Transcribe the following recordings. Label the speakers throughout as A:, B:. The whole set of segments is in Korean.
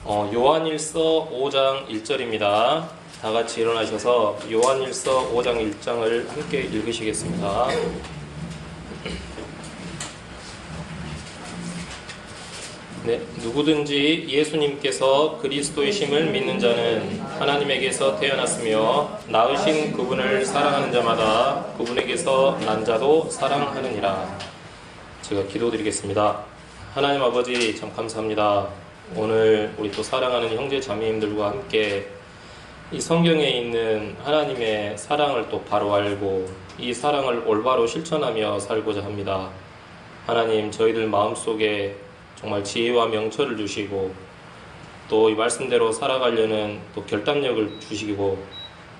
A: 요한일서 5장 1절입니다. 다 같이 일어나셔서 요한일서 5장 1장을 함께 읽으시겠습니다. 네, 누구든지 예수님께서 그리스도이심을 믿는 자는 하나님에게서 태어났으며 낳으신 그분을 사랑하는 자마다 그분에게서 난 자도 사랑하느니라. 제가 기도드리겠습니다. 하나님 아버지, 참 감사합니다. 오늘 우리 또 사랑하는 형제 자매님들과 함께 이 성경에 있는 하나님의 사랑을 또 바로 알고 이 사랑을 올바로 실천하며 살고자 합니다. 하나님, 저희들 마음속에 정말 지혜와 명철을 주시고 또 이 말씀대로 살아가려는 또 결단력을 주시고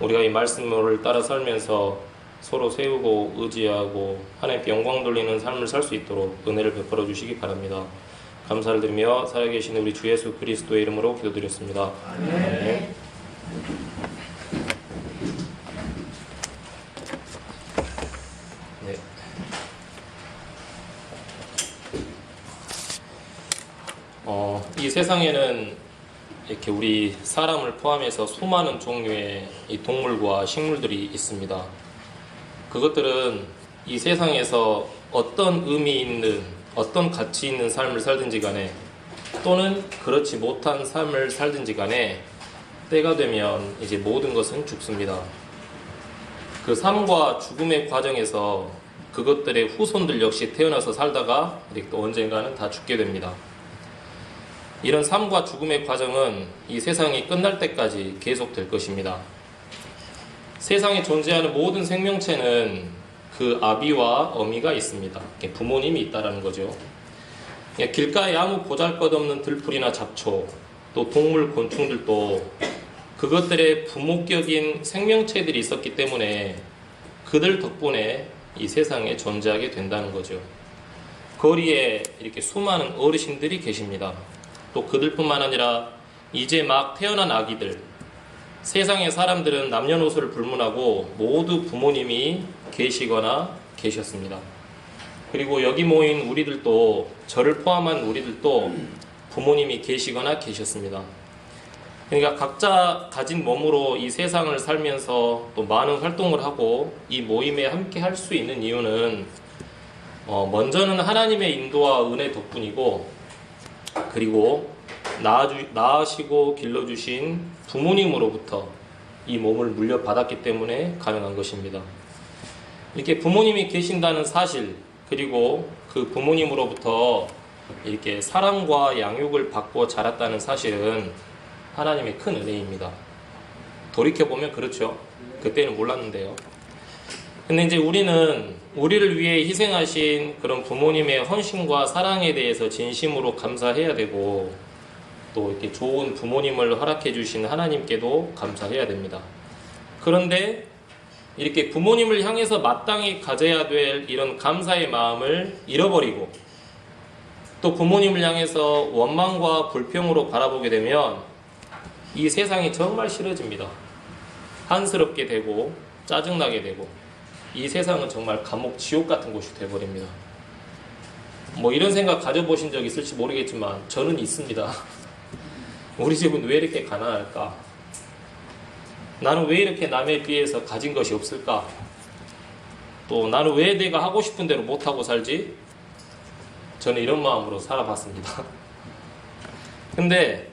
A: 우리가 이 말씀을 따라 살면서 서로 세우고 의지하고 하나님께 영광 돌리는 삶을 살 수 있도록 은혜를 베풀어 주시기 바랍니다. 감사를 드리며 살아계신 우리 주 예수 그리스도의 이름으로 기도드렸습니다. 아멘. 네. 이 세상에는 이렇게 우리 사람을 포함해서 수많은 종류의 이 동물과 식물들이 있습니다. 그것들은 이 세상에서 어떤 의미 있는, 어떤 가치 있는 삶을 살든지 간에 또는 그렇지 못한 삶을 살든지 간에 때가 되면 이제 모든 것은 죽습니다. 그 삶과 죽음의 과정에서 그것들의 후손들 역시 태어나서 살다가 또 언젠가는 다 죽게 됩니다. 이런 삶과 죽음의 과정은 이 세상이 끝날 때까지 계속될 것입니다. 세상에 존재하는 모든 생명체는 그 아비와 어미가 있습니다. 부모님이 있다라는 거죠. 길가에 아무 보잘것없는 들풀이나 잡초, 또 동물, 곤충들도 그것들의 부모격인 생명체들이 있었기 때문에 그들 덕분에 이 세상에 존재하게 된다는 거죠. 거리에 이렇게 수많은 어르신들이 계십니다. 또 그들뿐만 아니라 이제 막 태어난 아기들, 세상의 사람들은 남녀노소를 불문하고 모두 부모님이 계시거나 계셨습니다. 그리고 여기 모인 우리들도, 저를 포함한 우리들도 부모님이 계시거나 계셨습니다. 그러니까 각자 가진 몸으로 이 세상을 살면서 또 많은 활동을 하고 이 모임에 함께 할 수 있는 이유는 먼저는 하나님의 인도와 은혜 덕분이고, 그리고 낳으시고 길러주신 부모님으로부터 이 몸을 물려받았기 때문에 가능한 것입니다. 이렇게 부모님이 계신다는 사실, 그리고 그 부모님으로부터 이렇게 사랑과 양육을 받고 자랐다는 사실은 하나님의 큰 은혜입니다. 돌이켜보면 그렇죠. 그때는 몰랐는데요. 근데 이제 우리는 우리를 위해 희생하신 그런 부모님의 헌신과 사랑에 대해서 진심으로 감사해야 되고, 또 이렇게 좋은 부모님을 허락해 주신 하나님께도 감사해야 됩니다. 그런데 이렇게 부모님을 향해서 마땅히 가져야 될 이런 감사의 마음을 잃어버리고 또 부모님을 향해서 원망과 불평으로 바라보게 되면 이 세상이 정말 싫어집니다. 한스럽게 되고 짜증나게 되고 이 세상은 정말 감옥, 지옥 같은 곳이 되어버립니다. 이런 생각 가져보신 적 있을지 모르겠지만 저는 있습니다. 우리 집은 왜 이렇게 가난할까? 나는 왜 이렇게 남에 비해서 가진 것이 없을까? 또 나는 왜 내가 하고 싶은 대로 못하고 살지? 저는 이런 마음으로 살아봤습니다. 근데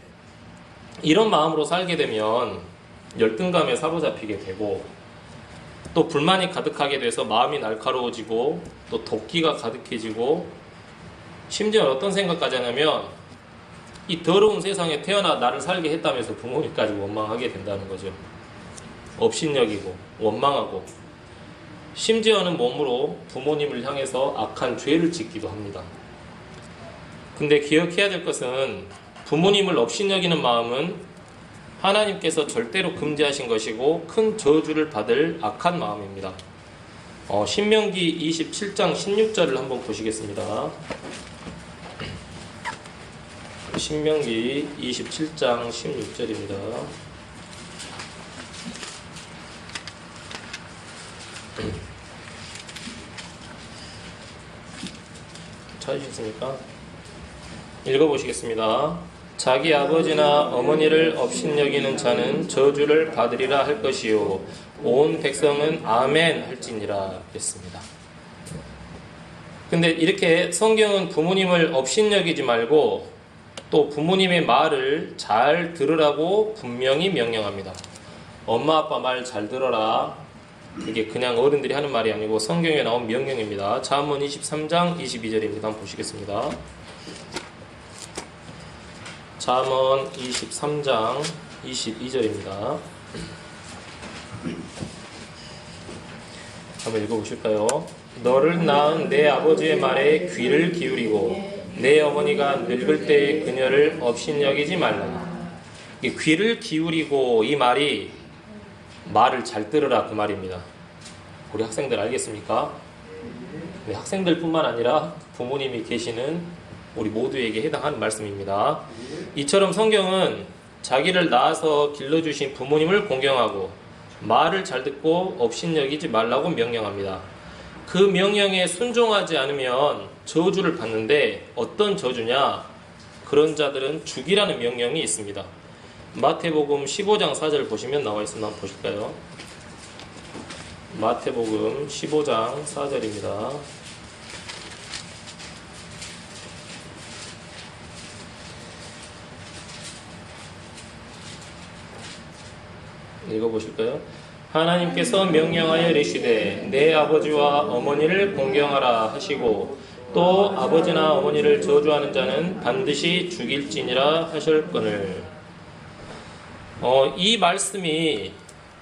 A: 이런 마음으로 살게 되면 열등감에 사로잡히게 되고 또 불만이 가득하게 돼서 마음이 날카로워지고 또 돛기가 가득해지고 심지어 어떤 생각까지 하냐면 이 더러운 세상에 태어나 나를 살게 했다면서 부모님까지 원망하게 된다는 거죠. 업신여기고 원망하고 심지어는 몸으로 부모님을 향해서 악한 죄를 짓기도 합니다. 근데 기억해야 될 것은 부모님을 업신여기는 마음은 하나님께서 절대로 금지하신 것이고 큰 저주를 받을 악한 마음입니다. 신명기 27장 16절을 한번 보시겠습니다. 신명기 27장 16절입니다. 찾으셨습니까? 읽어보시겠습니다. 자기 아버지나 어머니를 업신여기는 자는 저주를 받으리라 할 것이요 온 백성은 아멘 할지니라 그랬습니다. 근데 이렇게 성경은 부모님을 업신여기지 말고 또 부모님의 말을 잘 들으라고 분명히 명령합니다. 엄마 아빠 말 잘 들어라. 이게 그냥 어른들이 하는 말이 아니고 성경에 나온 명령입니다. 잠언 23장 22절입니다. 한번 보시겠습니다. 잠언 23장 22절입니다. 한번 읽어보실까요? 너를 낳은 내 아버지의 말에 귀를 기울이고 내 어머니가 늙을 때의 그녀를 업신여기지 말라. 귀를 기울이고 이 말이 말을 잘 들으라 그 말입니다. 우리 학생들 알겠습니까? 네, 학생들뿐만 아니라 부모님이 계시는 우리 모두에게 해당하는 말씀입니다. 이처럼 성경은 자기를 낳아서 길러주신 부모님을 공경하고 말을 잘 듣고 업신여기지 말라고 명령합니다. 그 명령에 순종하지 않으면 저주를 받는데 어떤 저주냐? 그런 자들은 죽이라는 명령이 있습니다. 마태복음 15장 4절 보시면 나와 있습니다. 한번 보실까요? 마태복음 15장 4절입니다. 읽어보실까요? 하나님께서 명령하여 이르시되 내 아버지와 어머니를 공경하라 하시고 또 아버지나 어머니를 저주하는 자는 반드시 죽일지니라 하셨거늘. 이 말씀이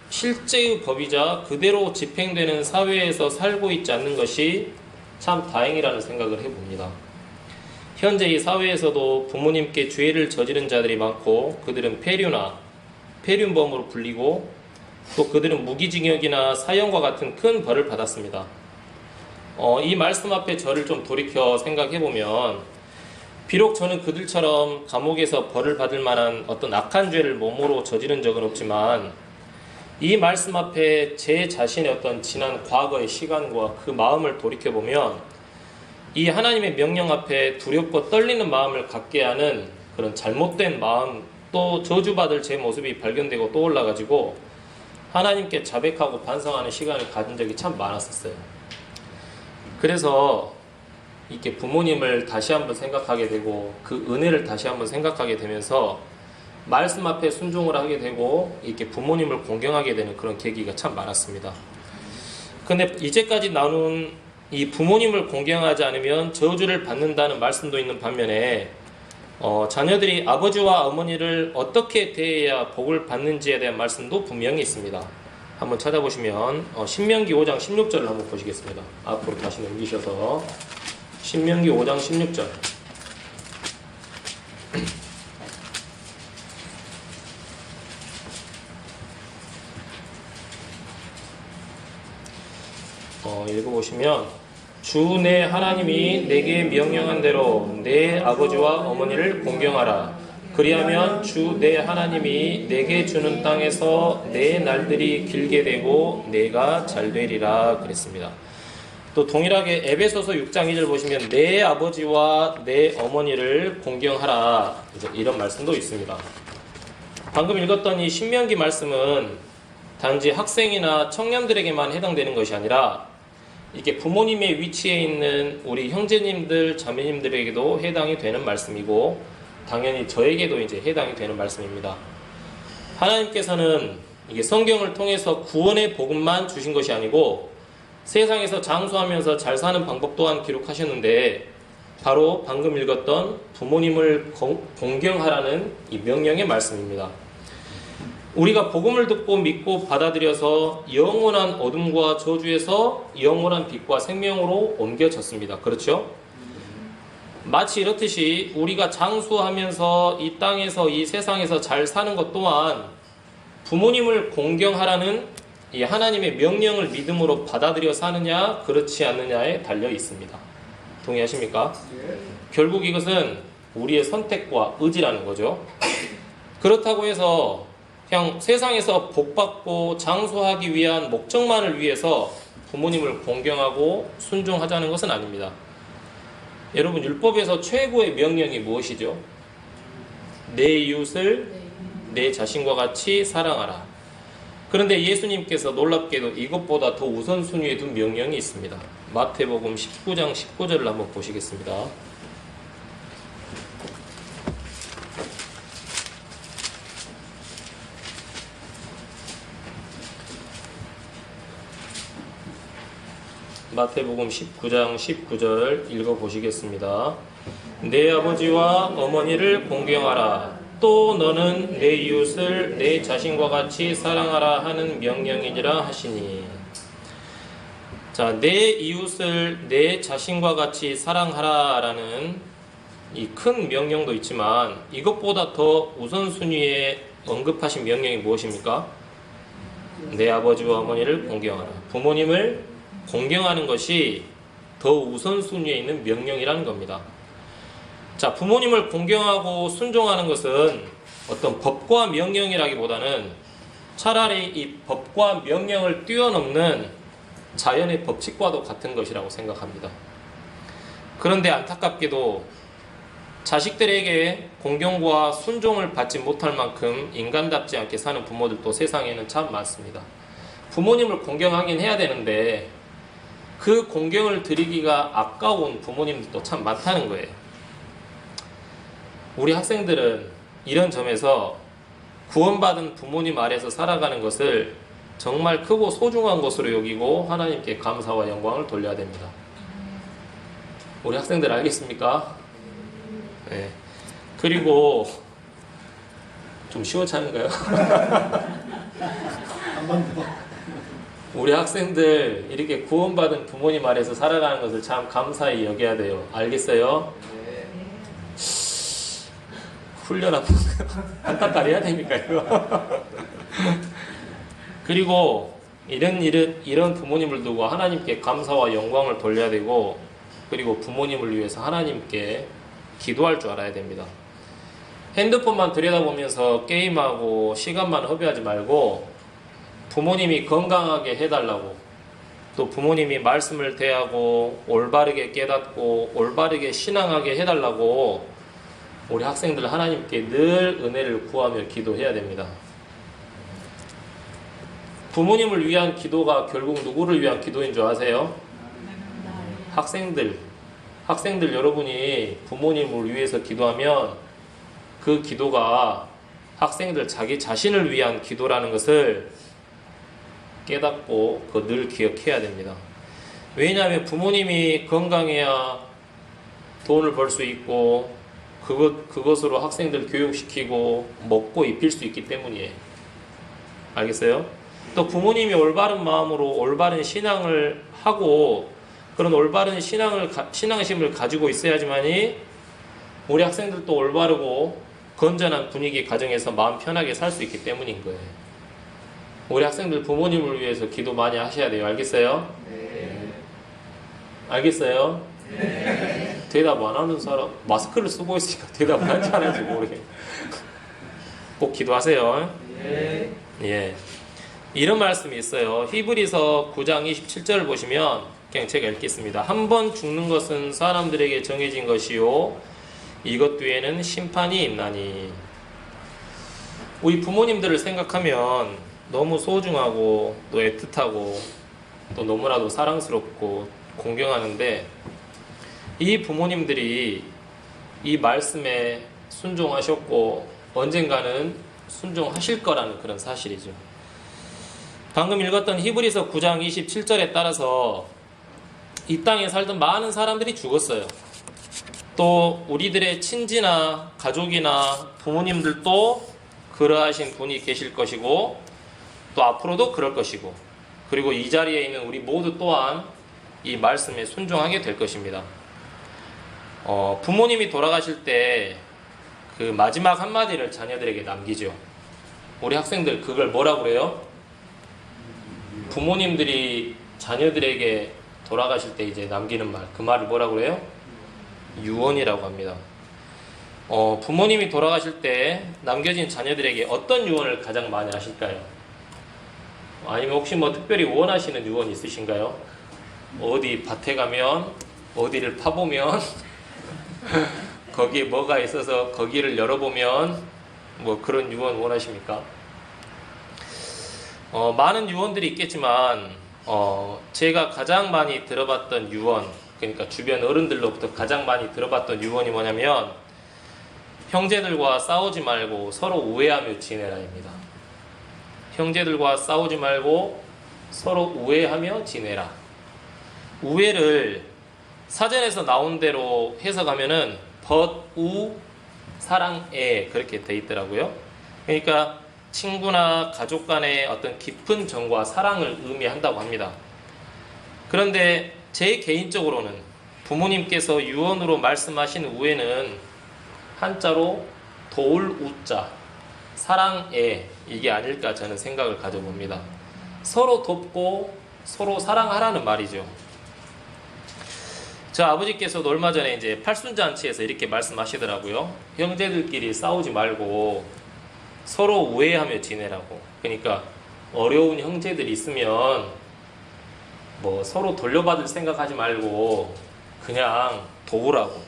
A: 실제의 법이자 그대로 집행되는 사회에서 살고 있지 않는 것이 참 다행이라는 생각을 해봅니다. 현재 이 사회에서도 부모님께 죄를 저지른 자들이 많고 그들은 폐륜범으로 불리고 또 그들은 무기징역이나 사형과 같은 큰 벌을 받았습니다. 이 말씀 앞에 저를 좀 돌이켜 생각해보면 비록 저는 그들처럼 감옥에서 벌을 받을 만한 어떤 악한 죄를 몸으로 저지른 적은 없지만 이 말씀 앞에 제 자신의 어떤 지난 과거의 시간과 그 마음을 돌이켜보면 이 하나님의 명령 앞에 두렵고 떨리는 마음을 갖게 하는 그런 잘못된 마음, 또 저주받을 제 모습이 발견되고 떠올라가지고 하나님께 자백하고 반성하는 시간을 가진 적이 참 많았었어요. 그래서 이렇게 부모님을 다시 한번 생각하게 되고 그 은혜를 다시 한번 생각하게 되면서 말씀 앞에 순종을 하게 되고 이렇게 부모님을 공경하게 되는 그런 계기가 참 많았습니다. 근데 이제까지 나눈 이 부모님을 공경하지 않으면 저주를 받는다는 말씀도 있는 반면에 자녀들이 아버지와 어머니를 어떻게 대해야 복을 받는지에 대한 말씀도 분명히 있습니다. 한번 찾아보시면 신명기 5장 16절을 한번 보시겠습니다. 앞으로 다시 넘기셔서 신명기 5장 16절. 읽어보시면 주 내 하나님이 내게 명령한 대로 내 아버지와 어머니를 공경하라. 그리하면 주 내 하나님이 내게 주는 땅에서 내 날들이 길게 되고 내가 잘 되리라 그랬습니다. 또 동일하게 에베소서 6장 2절 보시면 내 아버지와 내 어머니를 공경하라, 이런 말씀도 있습니다. 방금 읽었던 이 신명기 말씀은 단지 학생이나 청년들에게만 해당되는 것이 아니라 이게 부모님의 위치에 있는 우리 형제님들, 자매님들에게도 해당이 되는 말씀이고 당연히 저에게도 이제 해당이 되는 말씀입니다. 하나님께서는 이게 성경을 통해서 구원의 복음만 주신 것이 아니고 세상에서 장수하면서 잘 사는 방법 또한 기록하셨는데 바로 방금 읽었던 부모님을 공경하라는 이 명령의 말씀입니다. 우리가 복음을 듣고 믿고 받아들여서 영원한 어둠과 저주에서 영원한 빛과 생명으로 옮겨졌습니다. 그렇죠? 마치 이렇듯이 우리가 장수하면서 이 땅에서 이 세상에서 잘 사는 것 또한 부모님을 공경하라는 이 하나님의 명령을 믿음으로 받아들여 사느냐 그렇지 않느냐에 달려 있습니다. 동의하십니까? 결국 이것은 우리의 선택과 의지라는 거죠. 그렇다고 해서 그냥 세상에서 복받고 장수하기 위한 목적만을 위해서 부모님을 공경하고 순종하자는 것은 아닙니다. 여러분, 율법에서 최고의 명령이 무엇이죠? 내 이웃을 내 자신과 같이 사랑하라. 그런데 예수님께서 놀랍게도 이것보다 더 우선순위에 둔 명령이 있습니다. 마태복음 19장 19절을 한번 보시겠습니다. 마태복음 19장 19절 읽어보시겠습니다. 내 아버지와 어머니를 공경하라. 또 너는 내 이웃을 내 자신과 같이 사랑하라 하는 명령이니라 하시니. 자, 내 이웃을 내 자신과 같이 사랑하라 라는 이 큰 명령도 있지만 이것보다 더 우선순위에 언급하신 명령이 무엇입니까? 내 아버지와 어머니를 공경하라. 부모님을 공경하는 것이 더 우선순위에 있는 명령이라는 겁니다. 자, 부모님을 공경하고 순종하는 것은 어떤 법과 명령이라기보다는 차라리 이 법과 명령을 뛰어넘는 자연의 법칙과도 같은 것이라고 생각합니다. 그런데 안타깝게도 자식들에게 공경과 순종을 받지 못할 만큼 인간답지 않게 사는 부모들도 세상에는 참 많습니다. 부모님을 공경하긴 해야 되는데 그 공경을 드리기가 아까운 부모님들도 참 많다는 거예요. 우리 학생들은 이런 점에서 구원받은 부모님 아래에서 살아가는 것을 정말 크고 소중한 것으로 여기고 하나님께 감사와 영광을 돌려야 됩니다. 우리 학생들 알겠습니까? 네. 그리고 좀 시원찮은가요?
B: 한 번 더.
A: 우리 학생들 이렇게 구원받은 부모님 아래에서 살아가는 것을 참 감사히 여겨야 돼요. 알겠어요? 훈련 한번 딱 해야 됩니까 이거? 그리고 이런 부모님을 두고 하나님께 감사와 영광을 돌려야 되고, 그리고 부모님을 위해서 하나님께 기도할 줄 알아야 됩니다. 핸드폰만 들여다보면서 게임하고 시간만 허비하지 말고 부모님이 건강하게 해달라고, 또 부모님이 말씀을 대하고 올바르게 깨닫고 올바르게 신앙하게 해달라고 우리 학생들 하나님께 늘 은혜를 구하며 기도해야 됩니다. 부모님을 위한 기도가 결국 누구를 위한 기도인 줄 아세요? 학생들 여러분이 부모님을 위해서 기도하면 그 기도가 학생들 자기 자신을 위한 기도라는 것을 깨닫고 늘 기억해야 됩니다. 왜냐하면 부모님이 건강해야 돈을 벌 수 있고 그것으로 학생들 교육시키고 먹고 입힐 수 있기 때문이에요. 알겠어요? 또 부모님이 올바른 마음으로 올바른 신앙을 하고 그런 올바른 신앙심을 가지고 있어야지만이 우리 학생들도 올바르고 건전한 분위기 가정에서 마음 편하게 살 수 있기 때문인 거예요. 우리 학생들 부모님을 위해서 기도 많이 하셔야 돼요. 알겠어요? 네. 알겠어요? 네. 대답 안 하는 사람, 마스크를 쓰고 있으니까 대답 안 하는지 안 하는지 모르겠어요. 꼭 기도하세요. 네. 예. 이런 말씀이 있어요. 히브리서 9장 27절을 보시면 그냥 제가 읽겠습니다. 한 번 죽는 것은 사람들에게 정해진 것이요 이것 뒤에는 심판이 있나니. 우리 부모님들을 생각하면 너무 소중하고 또 애틋하고 또 너무나도 사랑스럽고 공경하는데, 이 부모님들이 이 말씀에 순종하셨고 언젠가는 순종하실 거라는 그런 사실이죠. 방금 읽었던 히브리서 9장 27절에 따라서 이 땅에 살던 많은 사람들이 죽었어요. 또 우리들의 친지나 가족이나 부모님들도 그러하신 분이 계실 것이고 또 앞으로도 그럴 것이고, 그리고 이 자리에 있는 우리 모두 또한 이 말씀에 순종하게 될 것입니다. 부모님이 돌아가실 때 그 마지막 한마디를 자녀들에게 남기죠. 우리 학생들 그걸 뭐라고 그래요? 부모님들이 자녀들에게 돌아가실 때 이제 남기는 말, 그 말을 뭐라고 그래요? 유언이라고 합니다. 부모님이 돌아가실 때 남겨진 자녀들에게 어떤 유언을 가장 많이 하실까요? 아니면 혹시 뭐 특별히 원하시는 유언 있으신가요? 어디 밭에 가면 어디를 파보면 거기에 뭐가 있어서 거기를 열어보면 뭐 그런 유언 원하십니까? 많은 유언들이 있겠지만 제가 가장 많이 들어봤던 유언, 그러니까 주변 어른들로부터 가장 많이 들어봤던 유언이 뭐냐면 형제들과 싸우지 말고 서로 우애하며 지내라입니다. 형제들과 싸우지 말고 서로 우애하며 지내라. 우애를 사전에서 나온 대로 해석하면은 벗우 사랑애 그렇게 돼 있더라고요. 그러니까 친구나 가족 간의 어떤 깊은 정과 사랑을 의미한다고 합니다. 그런데 제 개인적으로는 부모님께서 유언으로 말씀하신 우애는 한자로 도울 우자 사랑애 이게 아닐까 저는 생각을 가져봅니다. 서로 돕고 서로 사랑하라는 말이죠. 저 아버지께서도 얼마 전에 이제 팔순잔치에서 이렇게 말씀하시더라고요. 형제들끼리 싸우지 말고 서로 우애하며 지내라고. 그러니까 어려운 형제들이 있으면 뭐 서로 돌려받을 생각하지 말고 그냥 도우라고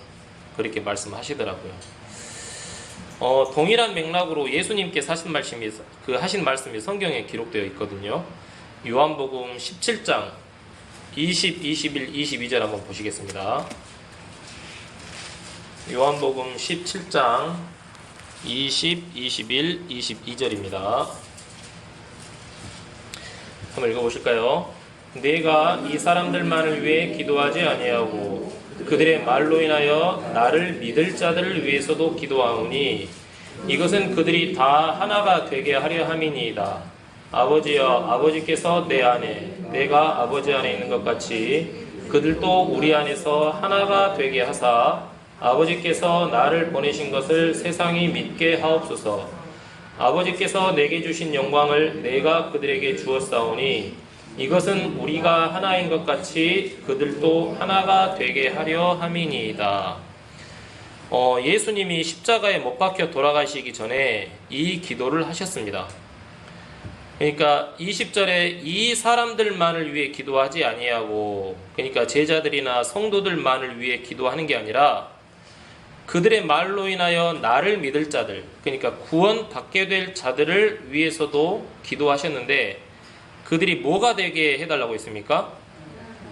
A: 그렇게 말씀하시더라고요. 동일한 맥락으로 예수님께서 하신 말씀이 성경에 기록되어 있거든요. 요한복음 17장 20, 21, 22절 한번 보시겠습니다. 요한복음 17장 20, 21, 22절입니다. 한번 읽어보실까요? 내가 이 사람들만을 위해 기도하지 아니하고 그들의 말로 인하여 나를 믿을 자들을 위해서도 기도하오니 이것은 그들이 다 하나가 되게 하려 함이니이다. 아버지여, 아버지께서 내 안에 내가 아버지 안에 있는 것 같이 그들도 우리 안에서 하나가 되게 하사 아버지께서 나를 보내신 것을 세상이 믿게 하옵소서. 아버지께서 내게 주신 영광을 내가 그들에게 주었사오니 이것은 우리가 하나인 것 같이 그들도 하나가 되게 하려 함이니이다. 예수님이 십자가에 못 박혀 돌아가시기 전에 이 기도를 하셨습니다. 그러니까 20절에 이 사람들만을 위해 기도하지 아니하고, 그러니까 제자들이나 성도들만을 위해 기도하는 게 아니라 그들의 말로 인하여 나를 믿을 자들, 그러니까 구원 받게 될 자들을 위해서도 기도하셨는데 그들이 뭐가 되게 해달라고 했습니까?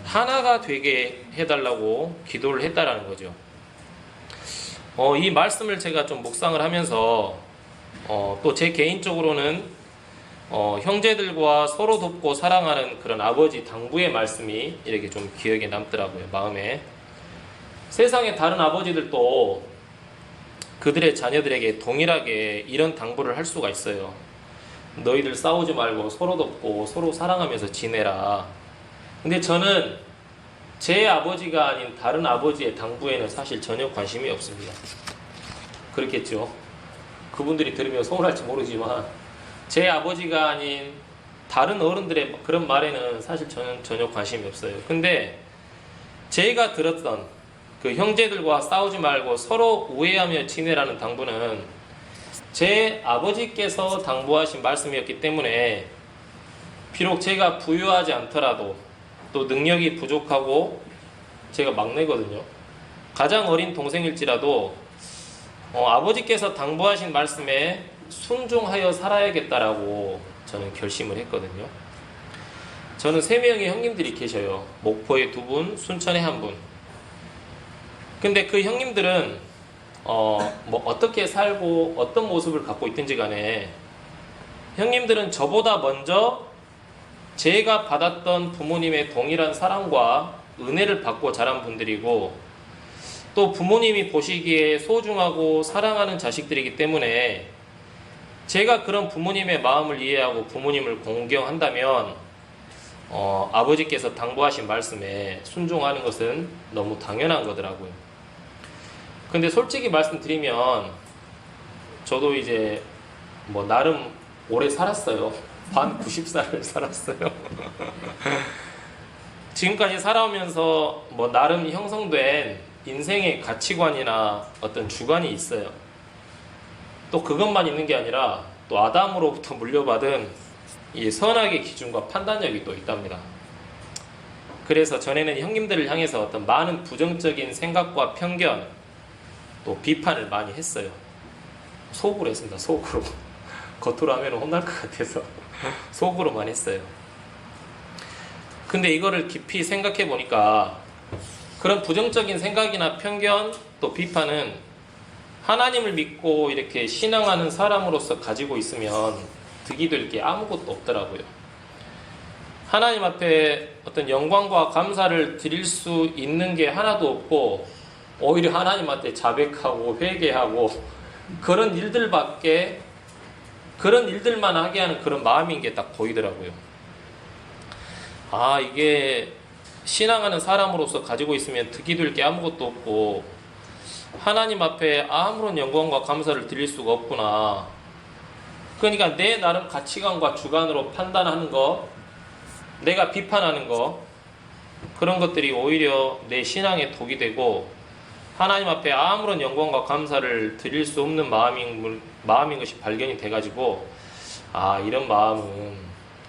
A: 하나가 되게 해달라고 기도를 했다라는 거죠. 이 말씀을 제가 좀 묵상을 하면서 또 제 개인적으로는 형제들과 서로 돕고 사랑하는 그런 아버지 당부의 말씀이 이렇게 좀 기억에 남더라고요. 마음에. 세상의 다른 아버지들도 그들의 자녀들에게 동일하게 이런 당부를 할 수가 있어요. 너희들 싸우지 말고 서로 돕고 서로 사랑하면서 지내라. 근데 저는 제 아버지가 아닌 다른 아버지의 당부에는 사실 전혀 관심이 없습니다. 그렇겠죠. 그분들이 들으면 서운할지 모르지만 제 아버지가 아닌 다른 어른들의 그런 말에는 사실 저는 전혀 관심이 없어요. 근데 제가 들었던 그 형제들과 싸우지 말고 서로 우애하며 지내라는 당부는 제 아버지께서 당부하신 말씀이었기 때문에 비록 제가 부유하지 않더라도 또 능력이 부족하고 제가 막내거든요. 가장 어린 동생일지라도 아버지께서 당부하신 말씀에 순종하여 살아야겠다라고 저는 결심을 했거든요. 저는 3명의 형님들이 계셔요. 목포에 2분, 순천에 1분. 근데 그 형님들은 뭐 어떻게 살고 어떤 모습을 갖고 있든지 간에 형님들은 저보다 먼저 제가 받았던 부모님의 동일한 사랑과 은혜를 받고 자란 분들이고 또 부모님이 보시기에 소중하고 사랑하는 자식들이기 때문에 제가 그런 부모님의 마음을 이해하고 부모님을 공경한다면 아버지께서 당부하신 말씀에 순종하는 것은 너무 당연한 거더라고요. 근데 솔직히 말씀드리면 저도 이제 뭐 나름 오래 살았어요. 반 90살을 살았어요. 지금까지 살아오면서 뭐 나름 형성된 인생의 가치관이나 어떤 주관이 있어요. 또 그것만 있는 게 아니라 또 아담으로부터 물려받은 이 선악의 기준과 판단력이 또 있답니다. 그래서 전에는 형님들을 향해서 어떤 많은 부정적인 생각과 편견, 또 비판을 많이 했어요. 속으로 했습니다. 속으로. 겉으로 하면 혼날 것 같아서 속으로만 했어요. 근데 이거를 깊이 생각해 보니까 그런 부정적인 생각이나 편견 또 비판은 하나님을 믿고 이렇게 신앙하는 사람으로서 가지고 있으면 득이 될 게 아무것도 없더라고요. 하나님 앞에 어떤 영광과 감사를 드릴 수 있는 게 하나도 없고 오히려 하나님한테 자백하고 회개하고 그런 일들만 하게 하는 그런 마음인 게 딱 보이더라고요. 아, 이게 신앙하는 사람으로서 가지고 있으면 득이 될 게 아무것도 없고 하나님 앞에 아무런 영광과 감사를 드릴 수가 없구나. 그러니까 내 나름 가치관과 주관으로 판단하는 거, 내가 비판하는 거, 그런 것들이 오히려 내 신앙에 독이 되고 하나님 앞에 아무런 영광과 감사를 드릴 수 없는 마음인 것이 발견이 돼가지고 아, 이런 마음은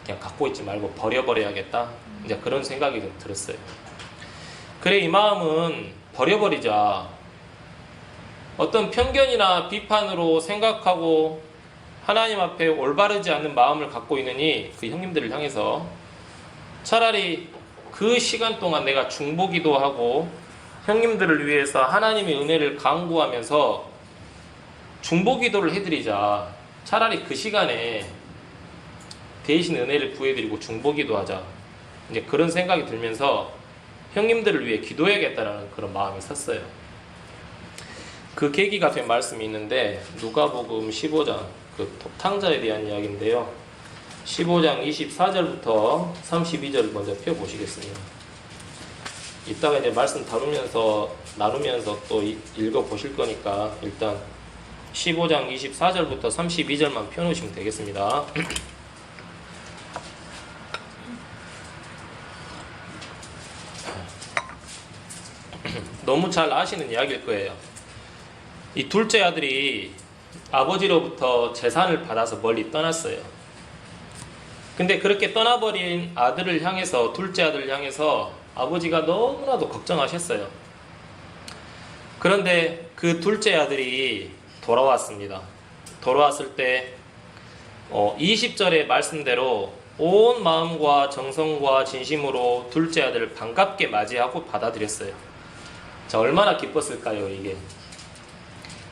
A: 그냥 갖고 있지 말고 버려버려야겠다. 이제 그런 생각이 좀 들었어요. 그래, 이 마음은 버려버리자. 어떤 편견이나 비판으로 생각하고 하나님 앞에 올바르지 않는 마음을 갖고 있느니 그 형님들을 향해서 차라리 그 시간 동안 내가 중보기도 하고 형님들을 위해서 하나님의 은혜를 간구하면서 중보기도를 해드리자. 차라리 그 시간에 대신 은혜를 구해드리고 중보기도 하자. 이제 그런 생각이 들면서 형님들을 위해 기도해야겠다라는 그런 마음이 섰어요. 그 계기가 된 말씀이 있는데 누가복음 15장 그 탕자에 대한 이야기인데요. 15장 24절부터 32절 먼저 펴보시겠습니다. 이따가 이제 말씀 나누면서 또 읽어보실 거니까 일단 15장 24절부터 32절만 펴놓으시면 되겠습니다. 너무 잘 아시는 이야기일 거예요. 이 둘째 아들이 아버지로부터 재산을 받아서 멀리 떠났어요. 근데 그렇게 떠나버린 둘째 아들을 향해서 아버지가 너무나도 걱정하셨어요. 그런데 그 둘째 아들이 돌아왔습니다. 돌아왔을 때 20절의 말씀대로 온 마음과 정성과 진심으로 둘째 아들을 반갑게 맞이하고 받아들였어요. 자, 얼마나 기뻤을까요, 이게.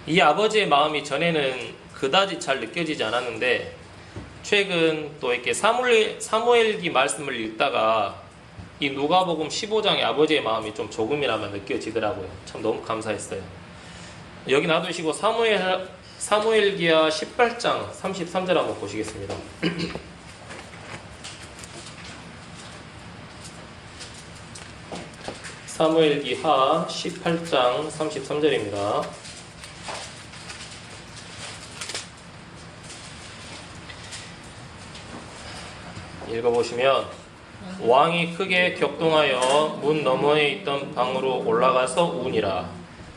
A: 이 아버지의 마음이 전에는 그다지 잘 느껴지지 않았는데 최근 또 이렇게 사무엘기 말씀을 읽다가 이 누가복음 15장의 아버지의 마음이 좀 조금이나마 느껴지더라고요. 참 너무 감사했어요. 여기 놔두시고 사무엘기하 18장 33절 한번 보시겠습니다. 사무엘기하 18장 33절입니다. 읽어보시면 왕이 크게 격동하여 문 너머에 있던 방으로 올라가서 우니라.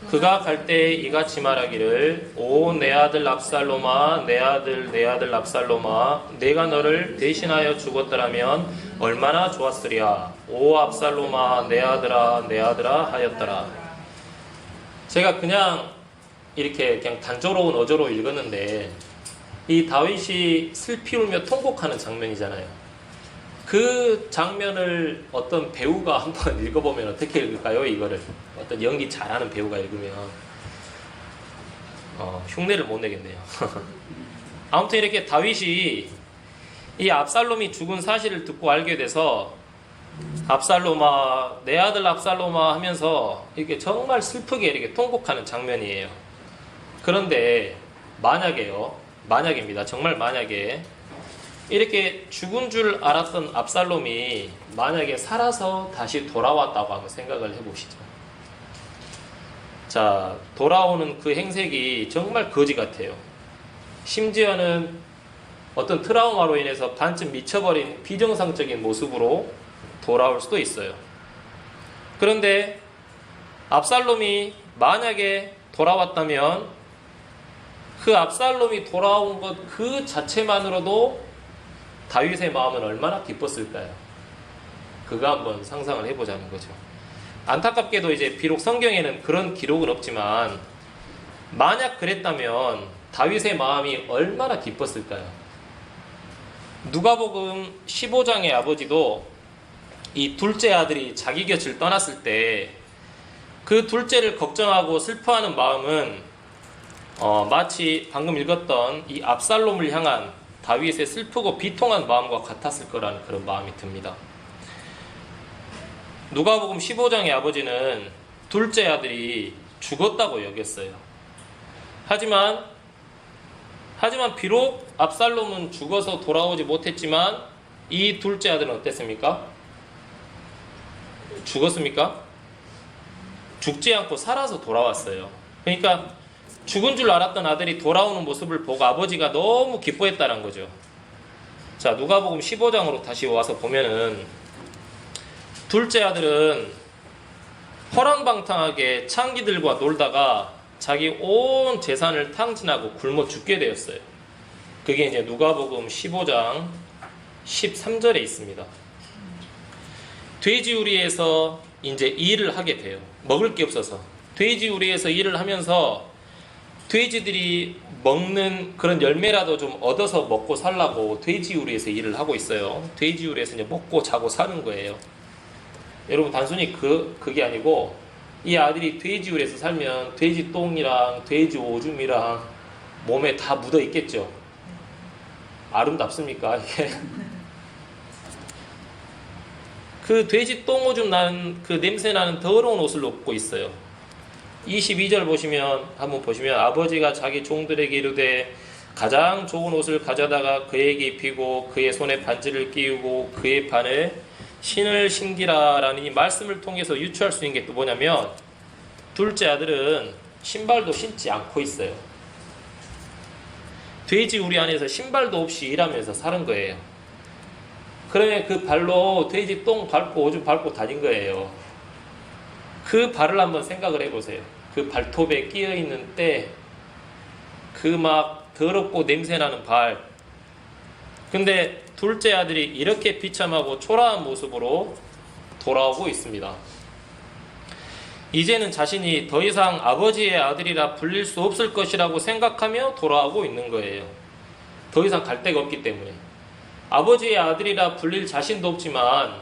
A: 그가 갈 때에 이같이 말하기를 오 내 아들 압살롬아 내 아들 압살롬아 내가 너를 대신하여 죽었더라면 얼마나 좋았으랴. 오 압살롬아 내 아들아 하였더라. 제가 그냥 이렇게 그냥 단조로운 어조로 읽었는데 이 다윗이 슬피 울며 통곡하는 장면이잖아요. 그 장면을 어떤 배우가 한번 읽어보면 어떻게 읽을까요? 이거를 어떤 연기 잘하는 배우가 읽으면 흉내를 못 내겠네요. 아무튼 이렇게 다윗이 이 압살롬이 죽은 사실을 듣고 알게 돼서 압살롬아 내 아들 압살롬아 하면서 이렇게 정말 슬프게 이렇게 통곡하는 장면이에요. 그런데 만약입니다. 정말 만약에 이렇게 죽은 줄 알았던 압살롬이 만약에 살아서 다시 돌아왔다고 한번 생각을 해보시죠. 자, 돌아오는 그 행색이 정말 거지 같아요. 심지어는 어떤 트라우마로 인해서 반쯤 미쳐버린 비정상적인 모습으로 돌아올 수도 있어요. 그런데 압살롬이 만약에 돌아왔다면 그 압살롬이 돌아온 것 그 자체만으로도 다윗의 마음은 얼마나 기뻤을까요? 그거 한번 상상을 해보자는 거죠. 안타깝게도 이제 비록 성경에는 그런 기록은 없지만 만약 그랬다면 다윗의 마음이 얼마나 기뻤을까요? 누가복음 15장의 아버지도 이 둘째 아들이 자기 곁을 떠났을 때 그 둘째를 걱정하고 슬퍼하는 마음은 마치 방금 읽었던 이 압살롬을 향한 다윗의 슬프고 비통한 마음과 같았을 거라는 그런 마음이 듭니다. 누가복음 15장의 아버지는 둘째 아들이 죽었다고 여겼어요. 하지만 비록 압살롬은 죽어서 돌아오지 못했지만 이 둘째 아들은 어땠습니까? 죽었습니까? 죽지 않고 살아서 돌아왔어요. 그러니까 죽은 줄 알았던 아들이 돌아오는 모습을 보고 아버지가 너무 기뻐했다는 거죠. 자, 누가복음 15장으로 다시 와서 보면은 둘째 아들은 허랑방탕하게 창기들과 놀다가 자기 온 재산을 탕진하고 굶어 죽게 되었어요. 그게 이제 누가복음 15장 13절에 있습니다. 돼지우리에서 이제 일을 하게 돼요. 먹을 게 없어서 돼지우리에서 일을 하면서 돼지들이 먹는 그런 열매라도 좀 얻어서 먹고 살라고 돼지우리에서 일을 하고 있어요. 돼지우리에서 이제 먹고 자고 사는 거예요. 여러분, 단순히 그게 아니고 이 아들이 돼지우리에서 살면 돼지 똥이랑 돼지 오줌이랑 몸에 다 묻어 있겠죠. 아름답습니까 이게? 그 돼지 똥 오줌 나는 그 냄새 나는 더러운 옷을 입고 있어요. 22절 한번 보시면 아버지가 자기 종들에게 이르되 가장 좋은 옷을 가져다가 그에게 입히고 그의 손에 반지를 끼우고 그의 발에 신을 신기라 라는 이 말씀을 통해서 유추할 수 있는 게 또 뭐냐면 둘째 아들은 신발도 신지 않고 있어요. 돼지우리 안에서 신발도 없이 일하면서 사는 거예요. 그러면 그 발로 돼지 똥 밟고 오줌 밟고 다닌 거예요. 그 발을 한번 생각을 해보세요. 그 발톱에 끼어있는 때 그 막 더럽고 냄새나는 발. 근데 둘째 아들이 이렇게 비참하고 초라한 모습으로 돌아오고 있습니다. 이제는 자신이 더 이상 아버지의 아들이라 불릴 수 없을 것이라고 생각하며 돌아오고 있는 거예요. 더 이상 갈 데가 없기 때문에. 아버지의 아들이라 불릴 자신도 없지만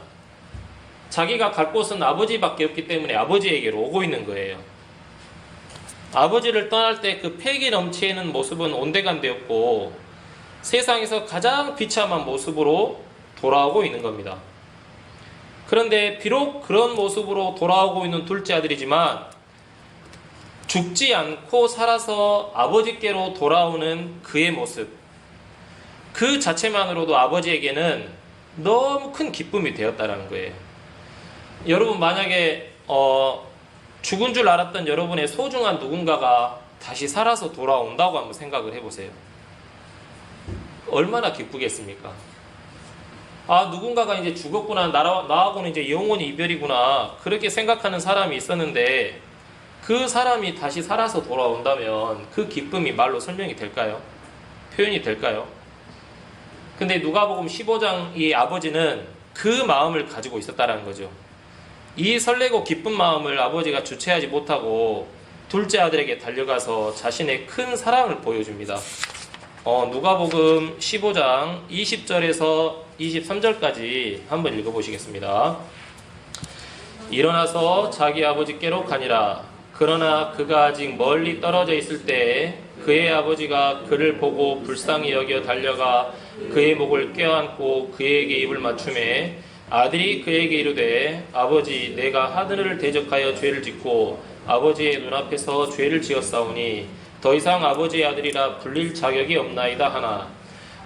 A: 자기가 갈 곳은 아버지밖에 없기 때문에 아버지에게로 오고 있는 거예요. 아버지를 떠날 때 그 패기 넘치는 모습은 온데간데였고 세상에서 가장 비참한 모습으로 돌아오고 있는 겁니다. 그런데 비록 그런 모습으로 돌아오고 있는 둘째 아들이지만 죽지 않고 살아서 아버지께로 돌아오는 그의 모습, 그 자체만으로도 아버지에게는 너무 큰 기쁨이 되었다는 거예요. 여러분, 만약에 죽은 줄 알았던 여러분의 소중한 누군가가 다시 살아서 돌아온다고 한번 생각을 해보세요. 얼마나 기쁘겠습니까? 아, 누군가가 이제 죽었구나, 나하고는 이제 영원히 이별이구나, 그렇게 생각하는 사람이 있었는데 그 사람이 다시 살아서 돌아온다면 그 기쁨이 말로 설명이 될까요? 표현이 될까요? 근데 누가복음 15장 이 아버지는 그 마음을 가지고 있었다는 거죠. 이 설레고 기쁜 마음을 아버지가 주체하지 못하고 둘째 아들에게 달려가서 자신의 큰 사랑을 보여줍니다. 누가복음 15장 20절에서 23절까지 한번 읽어보시겠습니다. 일어나서 자기 아버지께로 가니라. 그러나 그가 아직 멀리 떨어져 있을 때에 그의 아버지가 그를 보고 불쌍히 여겨 달려가 그의 목을 껴안고 그에게 입을 맞추매 아들이 그에게 이르되 아버지, 내가 하늘을 대적하여 죄를 짓고 아버지의 눈앞에서 죄를 지었사오니 더 이상 아버지의 아들이라 불릴 자격이 없나이다 하나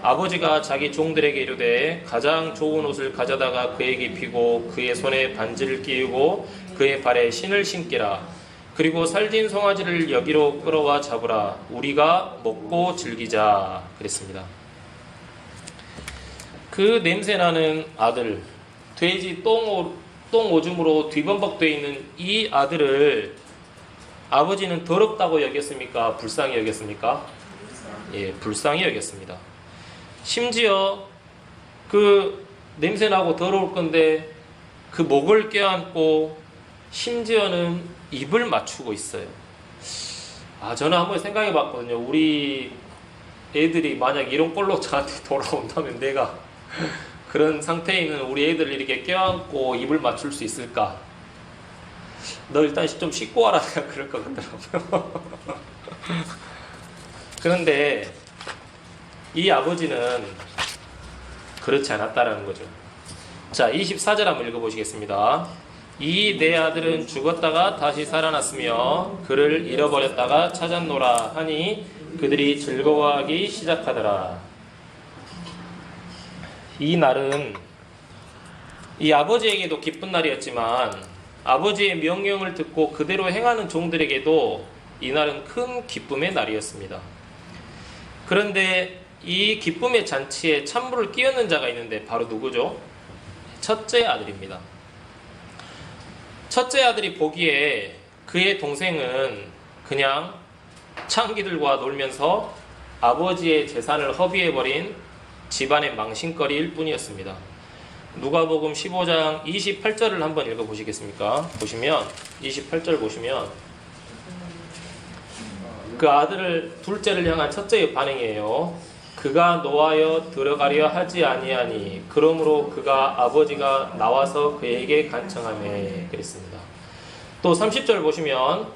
A: 아버지가 자기 종들에게 이르되 가장 좋은 옷을 가져다가 그에게 입히고 그의 손에 반지를 끼우고 그의 발에 신을 신기라. 그리고 살진 송아지를 여기로 끌어와 잡으라. 우리가 먹고 즐기자. 그랬습니다. 그 냄새나는 아들, 돼지 똥 오줌으로 뒤범벅되어 있는 이 아들을 아버지는 더럽다고 여겼습니까? 불쌍히 여겼습니까? 예, 불쌍히 여겼습니다. 심지어 그 냄새나고 더러울 건데 그 목을 껴안고 심지어는 입을 맞추고 있어요. 저는 한번 생각해 봤거든요. 우리 애들이 만약 이런 꼴로 저한테 돌아온다면 내가 그런 상태에 있는 우리 애들을 이렇게 껴안고 입을 맞출 수 있을까? 너 일단 좀 씻고 와라. 그럴 것 같더라고요. 그런데 이 아버지는 그렇지 않았다라는 거죠. 자, 24절 한번 읽어보시겠습니다. 이 내 아들은 죽었다가 다시 살아났으며 그를 잃어버렸다가 찾았노라 하니 그들이 즐거워하기 시작하더라. 이 날은 이 아버지에게도 기쁜 날이었지만 아버지의 명령을 듣고 그대로 행하는 종들에게도 이 날은 큰 기쁨의 날이었습니다. 그런데 이 기쁨의 잔치에 찬물을 끼얹는 자가 있는데 바로 누구죠? 첫째 아들입니다. 첫째 아들이 보기에 그의 동생은 그냥 창기들과 놀면서 아버지의 재산을 허비해버린 집안의 망신거리일 뿐이었습니다. 누가복음 15장 28절을 한번 읽어보시겠습니까? 보시면 28절 보시면 그 아들을 둘째를 향한 첫째의 반응이에요. 그가 노하여 들어가려 하지 아니하니 그러므로 그가 아버지가 나와서 그에게 간청하매 그랬습니다. 또 30절 보시면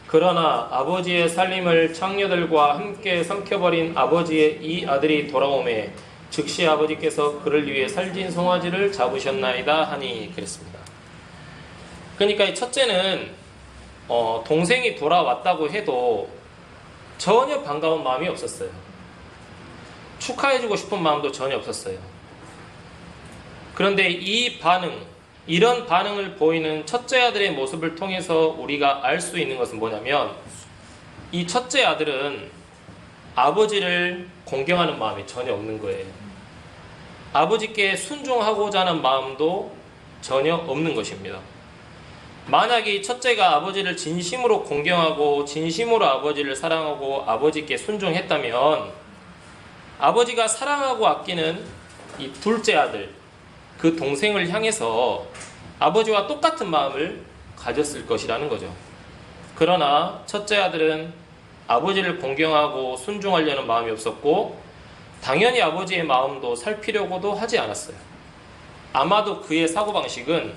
A: 그러나 아버지의 살림을 창녀들과 함께 삼켜버린 아버지의 이 아들이 돌아오매 즉시 아버지께서 그를 위해 살진 송아지를 잡으셨나이다 하니 그랬습니다. 그러니까 이 첫째는 동생이 돌아왔다고 해도 전혀 반가운 마음이 없었어요. 축하해주고 싶은 마음도 전혀 없었어요. 그런데 이런 반응을 보이는 첫째 아들의 모습을 통해서 우리가 알 수 있는 것은 뭐냐면 이 첫째 아들은 아버지를 공경하는 마음이 전혀 없는 거예요. 아버지께 순종하고자 하는 마음도 전혀 없는 것입니다. 만약에 이 첫째가 아버지를 진심으로 공경하고 진심으로 아버지를 사랑하고 아버지께 순종했다면 아버지가 사랑하고 아끼는 이 둘째 아들, 그 동생을 향해서 아버지와 똑같은 마음을 가졌을 것이라는 거죠. 그러나 첫째 아들은 아버지를 공경하고 순종하려는 마음이 없었고 당연히 아버지의 마음도 살피려고도 하지 않았어요. 아마도 그의 사고방식은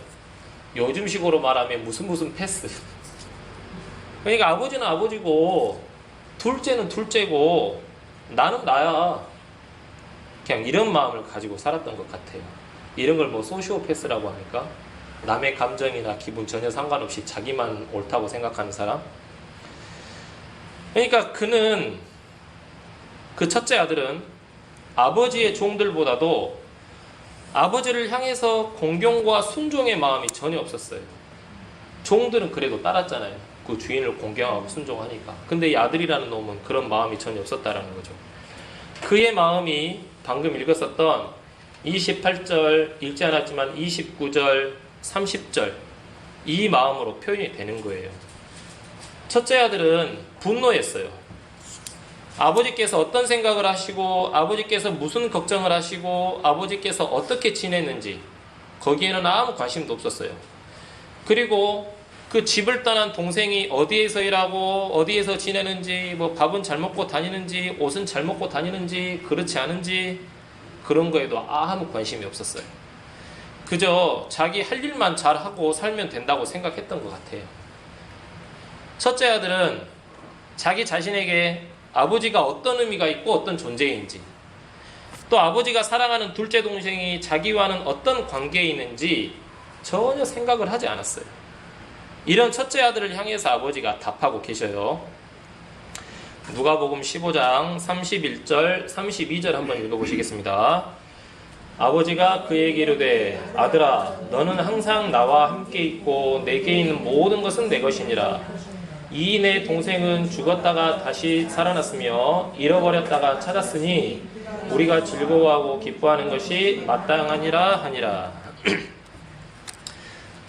A: 요즘식으로 말하면 무슨 패스. 그러니까 아버지는 아버지고 둘째는 둘째고 나는 나야. 그냥 이런 마음을 가지고 살았던 것 같아요. 이런 걸 뭐 소시오패스라고 합니까? 남의 감정이나 기분 전혀 상관없이 자기만 옳다고 생각하는 사람? 그러니까 그 첫째 아들은 아버지의 종들보다도 아버지를 향해서 공경과 순종의 마음이 전혀 없었어요. 종들은 그래도 따랐잖아요. 그 주인을 공경하고 순종하니까. 근데 이 아들이라는 놈은 그런 마음이 전혀 없었다라는 거죠. 그의 마음이 방금 읽었었던 28절 읽지 않았지만 29절, 30절 이 마음으로 표현이 되는 거예요. 첫째 아들은 분노했어요. 아버지께서 어떤 생각을 하시고 아버지께서 무슨 걱정을 하시고 아버지께서 어떻게 지냈는지 거기에는 아무 관심도 없었어요. 그리고 그 집을 떠난 동생이 어디에서 일하고 어디에서 지내는지 뭐 밥은 잘 먹고 다니는지 옷은 잘 먹고 다니는지 그렇지 않은지 그런 거에도 아무 관심이 없었어요. 그저 자기 할 일만 잘하고 살면 된다고 생각했던 것 같아요. 첫째 아들은 자기 자신에게 아버지가 어떤 의미가 있고 어떤 존재인지 또 아버지가 사랑하는 둘째 동생이 자기와는 어떤 관계에 있는지 전혀 생각을 하지 않았어요. 이런 첫째 아들을 향해서 아버지가 답하고 계셔요. 누가복음 15장 31절 32절 한번 읽어보시겠습니다. 아버지가 그에게 이르되 아들아 너는 항상 나와 함께 있고 내게 있는 모든 것은 내 것이니라. 이 내 동생은 죽었다가 다시 살아났으며 잃어버렸다가 찾았으니 우리가 즐거워하고 기뻐하는 것이 마땅하니라 하니라.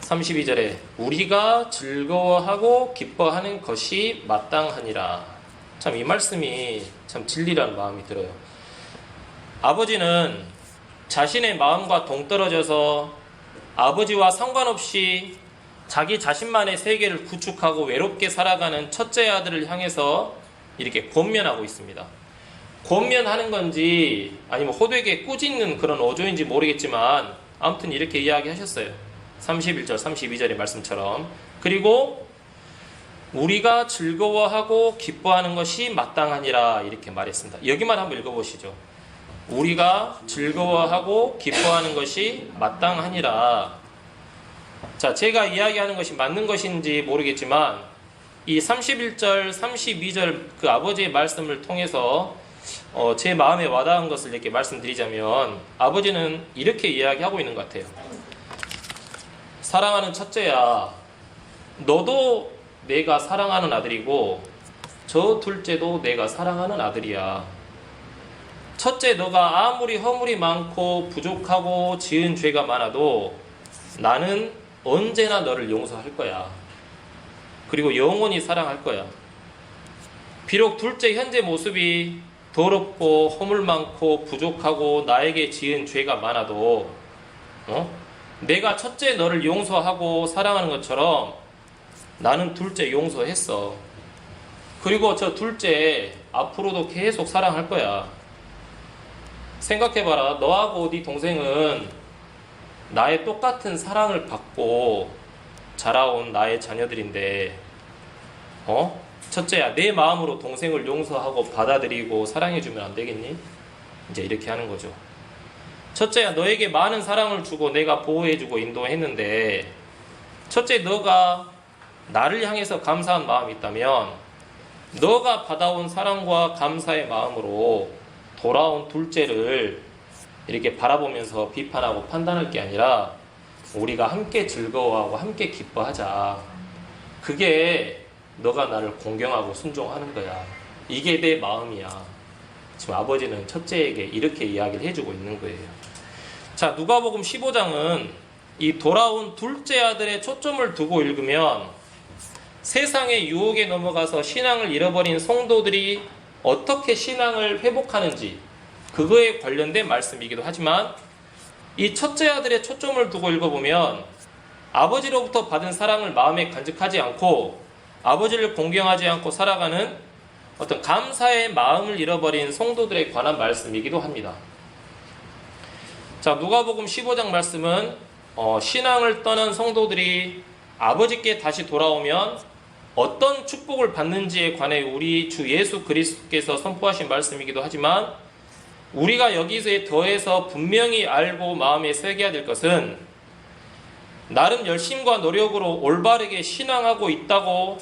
A: 32절에 우리가 즐거워하고 기뻐하는 것이 마땅하니라. 참 이 말씀이 참 진리라는 마음이 들어요. 아버지는 자신의 마음과 동떨어져서 아버지와 상관없이 자기 자신만의 세계를 구축하고 외롭게 살아가는 첫째 아들을 향해서 이렇게 권면하고 있습니다. 권면하는 건지 아니면 호되게 꾸짖는 그런 어조인지 모르겠지만 아무튼 이렇게 이야기하셨어요. 31절 32절의 말씀처럼. 그리고 우리가 즐거워하고 기뻐하는 것이 마땅하니라 이렇게 말했습니다. 여기만 한번 읽어보시죠. 우리가 즐거워하고 기뻐하는 것이 마땅하니라. 자, 제가 이야기하는 것이 맞는 것인지 모르겠지만 이 31절 32절 그 아버지의 말씀을 통해서 제 마음에 와닿은 것을 이렇게 말씀드리자면 아버지는 이렇게 이야기하고 있는 것 같아요. 사랑하는 첫째야, 너도 내가 사랑하는 아들이고 저 둘째도 내가 사랑하는 아들이야. 첫째, 너가 아무리 허물이 많고 부족하고 지은 죄가 많아도 나는 언제나 너를 용서할 거야. 그리고 영원히 사랑할 거야. 비록 둘째 현재 모습이 더럽고 허물 많고 부족하고 나에게 지은 죄가 많아도 내가 첫째 너를 용서하고 사랑하는 것처럼 나는 둘째 용서했어. 그리고 저 둘째 앞으로도 계속 사랑할 거야. 생각해봐라. 너하고 네 동생은 나의 똑같은 사랑을 받고 자라온 나의 자녀들인데 첫째야, 내 마음으로 동생을 용서하고 받아들이고 사랑해주면 안 되겠니? 이제 이렇게 하는 거죠. 첫째야, 너에게 많은 사랑을 주고 내가 보호해주고 인도했는데 첫째, 너가 나를 향해서 감사한 마음이 있다면 너가 받아온 사랑과 감사의 마음으로 돌아온 둘째를 이렇게 바라보면서 비판하고 판단할 게 아니라 우리가 함께 즐거워하고 함께 기뻐하자. 그게 너가 나를 공경하고 순종하는 거야. 이게 내 마음이야. 지금 아버지는 첫째에게 이렇게 이야기를 해주고 있는 거예요. 자, 누가복음 15장은 이 돌아온 둘째 아들의 초점을 두고 읽으면 세상의 유혹에 넘어가서 신앙을 잃어버린 성도들이 어떻게 신앙을 회복하는지 그거에 관련된 말씀이기도 하지만 이 첫째 아들의 초점을 두고 읽어보면 아버지로부터 받은 사랑을 마음에 간직하지 않고 아버지를 공경하지 않고 살아가는 어떤 감사의 마음을 잃어버린 성도들에 관한 말씀이기도 합니다. 자, 누가복음 15장 말씀은 신앙을 떠난 성도들이 아버지께 다시 돌아오면 어떤 축복을 받는지에 관해 우리 주 예수 그리스도께서 선포하신 말씀이기도 하지만 우리가 여기서 더해서 분명히 알고 마음에 새겨야 될 것은 나름 열심과 노력으로 올바르게 신앙하고 있다고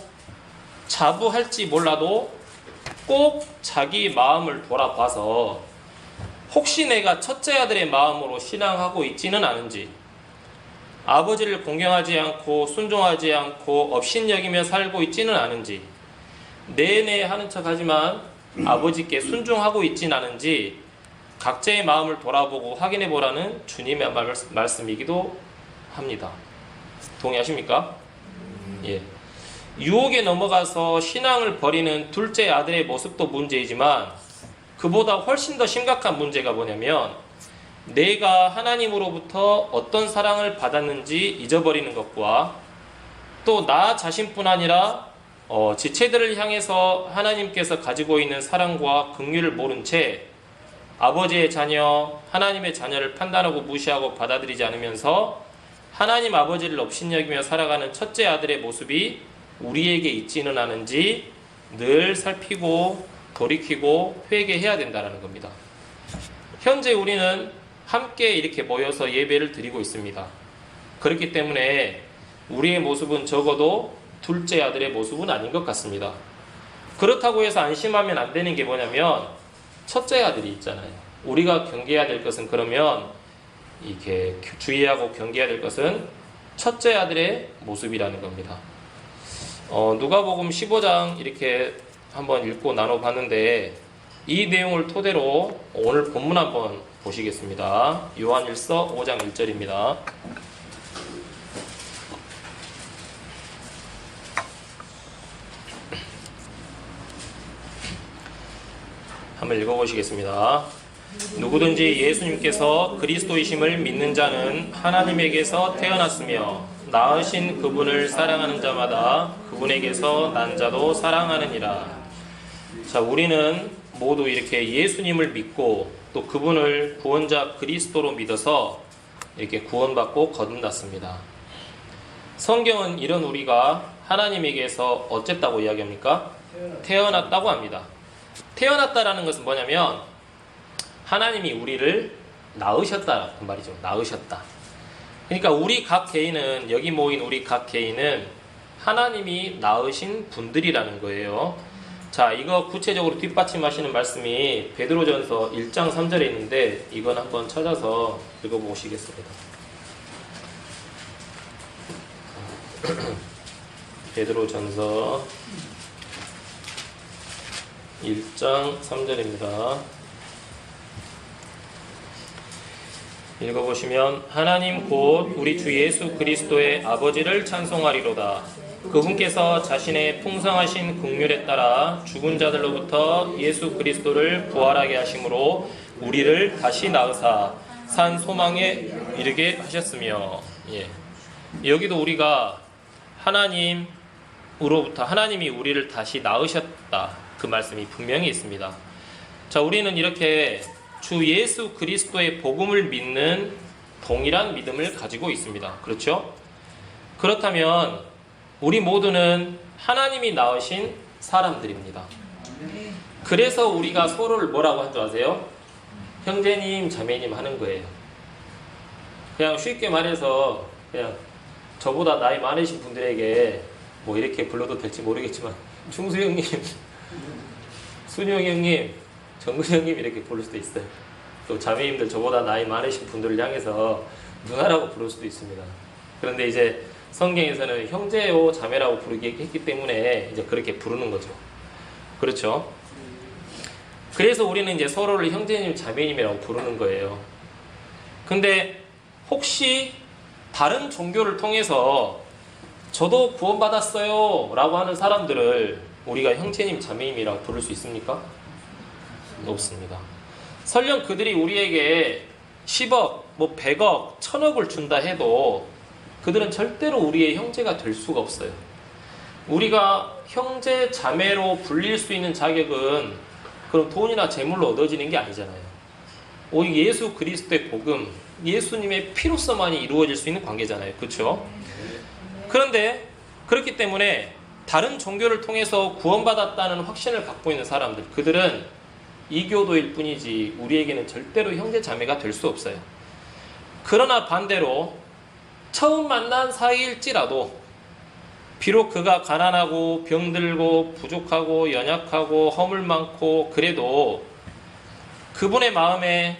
A: 자부할지 몰라도 꼭 자기 마음을 돌아봐서 혹시 내가 첫째 아들의 마음으로 신앙하고 있지는 않은지, 아버지를 공경하지 않고 순종하지 않고 업신여기며 살고 있지는 않은지, 내내 하는 척하지만 아버지께 순종하고 있지는 않은지 각자의 마음을 돌아보고 확인해 보라는 주님의 말씀이기도 합니다. 동의하십니까? 예. 유혹에 넘어가서 신앙을 버리는 둘째 아들의 모습도 문제이지만 그보다 훨씬 더 심각한 문제가 뭐냐면 내가 하나님으로부터 어떤 사랑을 받았는지 잊어버리는 것과 또 나 자신뿐 아니라 지체들을 향해서 하나님께서 가지고 있는 사랑과 긍휼을 모른 채 아버지의 자녀, 하나님의 자녀를 판단하고 무시하고 받아들이지 않으면서 하나님 아버지를 업신여기며 살아가는 첫째 아들의 모습이 우리에게 있지는 않은지 늘 살피고 돌이키고 회개해야 된다는 겁니다. 현재 우리는 함께 이렇게 모여서 예배를 드리고 있습니다. 그렇기 때문에 우리의 모습은 적어도 둘째 아들의 모습은 아닌 것 같습니다. 그렇다고 해서 안심하면 안 되는 게 뭐냐면 첫째 아들이 있잖아요. 우리가 경계해야 될 것은 그러면 이렇게 주의하고 경계해야 될 것은 첫째 아들의 모습이라는 겁니다. 누가복음 15장 이렇게 한번 읽고 나눠봤는데 이 내용을 토대로 오늘 본문 한번 보시겠습니다. 요한일서 5장 1절입니다. 한번 읽어보시겠습니다. 누구든지 예수님께서 그리스도이심을 믿는 자는 하나님에게서 태어났으며 낳으신 그분을 사랑하는 자마다 그분에게서 난 자도 사랑하느니라. 자, 우리는 모두 이렇게 예수님을 믿고 또 그분을 구원자 그리스도로 믿어서 이렇게 구원받고 거듭났습니다. 성경은 이런 우리가 하나님에게서 어쨌다고 이야기합니까? 태어났다고 합니다. 태어났다라는 것은 뭐냐면 하나님이 우리를 낳으셨다 그 말이죠. 낳으셨다. 그러니까 우리 각 개인은, 여기 모인 우리 각 개인은 하나님이 낳으신 분들이라는 거예요. 자, 이거 구체적으로 뒷받침하시는 말씀이 베드로전서 1장 3절에 있는데 이건 한번 찾아서 읽어보시겠습니다. 베드로전서 1장 3절입니다. 읽어보시면 하나님 곧 우리 주 예수 그리스도의 아버지를 찬송하리로다. 그분께서 자신의 풍성하신 긍휼에 따라 죽은 자들로부터 예수 그리스도를 부활하게 하심으로 우리를 다시 낳으사 산 소망에 이르게 하셨으며, 여기도 우리가 하나님으로부터 하나님이 우리를 다시 낳으셨다 그 말씀이 분명히 있습니다. 자, 우리는 이렇게 주 예수 그리스도의 복음을 믿는 동일한 믿음을 가지고 있습니다. 그렇죠? 그렇다면 우리 모두는 하나님이 낳으신 사람들입니다. 그래서 우리가 서로를 뭐라고 한 줄 아세요? 형제님, 자매님 하는 거예요. 그냥 쉽게 말해서 그냥 저보다 나이 많으신 분들에게 뭐 이렇게 불러도 될지 모르겠지만 충수 형님, 순영 형님, 정근 형님 이렇게 부를 수도 있어요. 또 자매님들 저보다 나이 많으신 분들을 향해서 누나라고 부를 수도 있습니다. 그런데 이제 성경에서는 형제요 자매라고 부르기 했기 때문에 이제 그렇게 부르는 거죠. 그렇죠? 그래서 우리는 이제 서로를 형제님, 자매님이라고 부르는 거예요. 근데 혹시 다른 종교를 통해서 저도 구원받았어요 라고 하는 사람들을 우리가 형제님, 자매님이라고 부를 수 있습니까? 없습니다. 설령 그들이 우리에게 10억, 뭐 100억, 1000억을 준다 해도 그들은 절대로 우리의 형제가 될 수가 없어요. 우리가 형제, 자매로 불릴 수 있는 자격은 그럼 돈이나 재물로 얻어지는 게 아니잖아요. 오직 예수 그리스도의 복음, 예수님의 피로서만이 이루어질 수 있는 관계잖아요. 그렇죠? 그런데 그렇기 때문에 다른 종교를 통해서 구원받았다는 확신을 갖고 있는 사람들, 그들은 이교도일 뿐이지 우리에게는 절대로 형제, 자매가 될 수 없어요. 그러나 반대로 처음 만난 사이일지라도 비록 그가 가난하고 병들고 부족하고 연약하고 허물 많고 그래도 그분의 마음에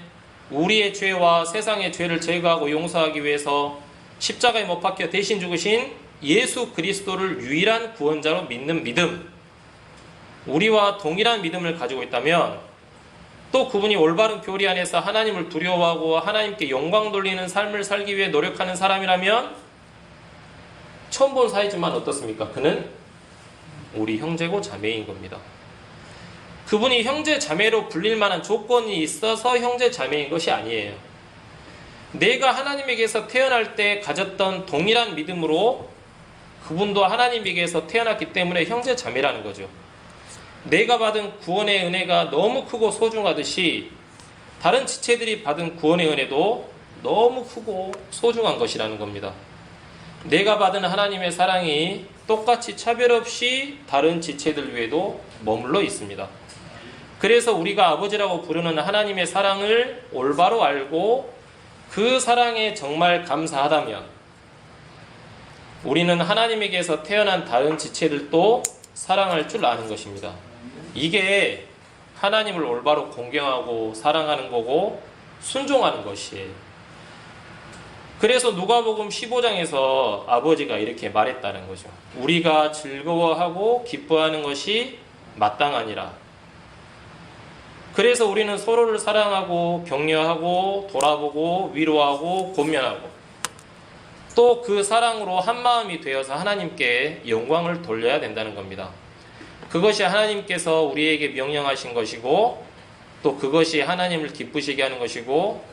A: 우리의 죄와 세상의 죄를 제거하고 용서하기 위해서 십자가에 못 박혀 대신 죽으신 예수 그리스도를 유일한 구원자로 믿는 믿음, 우리와 동일한 믿음을 가지고 있다면, 또 그분이 올바른 교리 안에서 하나님을 두려워하고 하나님께 영광 돌리는 삶을 살기 위해 노력하는 사람이라면 처음 본 사이지만 어떻습니까? 그는 우리 형제고 자매인 겁니다. 그분이 형제, 자매로 불릴 만한 조건이 있어서 형제, 자매인 것이 아니에요. 내가 하나님에게서 태어날 때 가졌던 동일한 믿음으로 그분도 하나님에게서 태어났기 때문에 형제, 자매라는 거죠. 내가 받은 구원의 은혜가 너무 크고 소중하듯이 다른 지체들이 받은 구원의 은혜도 너무 크고 소중한 것이라는 겁니다. 내가 받은 하나님의 사랑이 똑같이 차별 없이 다른 지체들 위에도 머물러 있습니다. 그래서 우리가 아버지라고 부르는 하나님의 사랑을 올바로 알고 그 사랑에 정말 감사하다면 우리는 하나님에게서 태어난 다른 지체들도 사랑할 줄 아는 것입니다. 이게 하나님을 올바로 공경하고 사랑하는 거고 순종하는 것이에요. 그래서 누가복음 15장에서 아버지가 이렇게 말했다는 거죠. 우리가 즐거워하고 기뻐하는 것이 마땅하니라. 그래서 우리는 서로를 사랑하고 격려하고 돌아보고 위로하고 권면하고 또 그 사랑으로 한마음이 되어서 하나님께 영광을 돌려야 된다는 겁니다. 그것이 하나님께서 우리에게 명령하신 것이고 또 그것이 하나님을 기쁘시게 하는 것이고